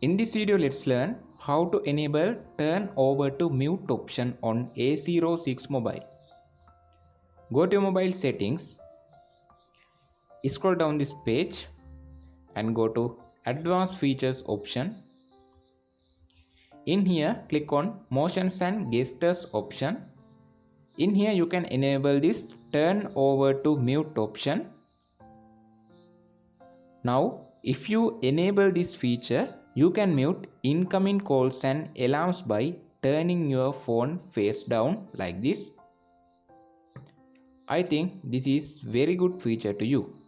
In this video, let's learn how to enable turn over to mute option on A06 mobile. Go to your mobile settings, scroll down this page and go to advanced features option. In here, click on motions and gestures option. In here, you can enable this turn over to mute option. Now, if you enable this feature, you can mute incoming calls and alarms by turning your phone face down like this. I think this is very good feature to you.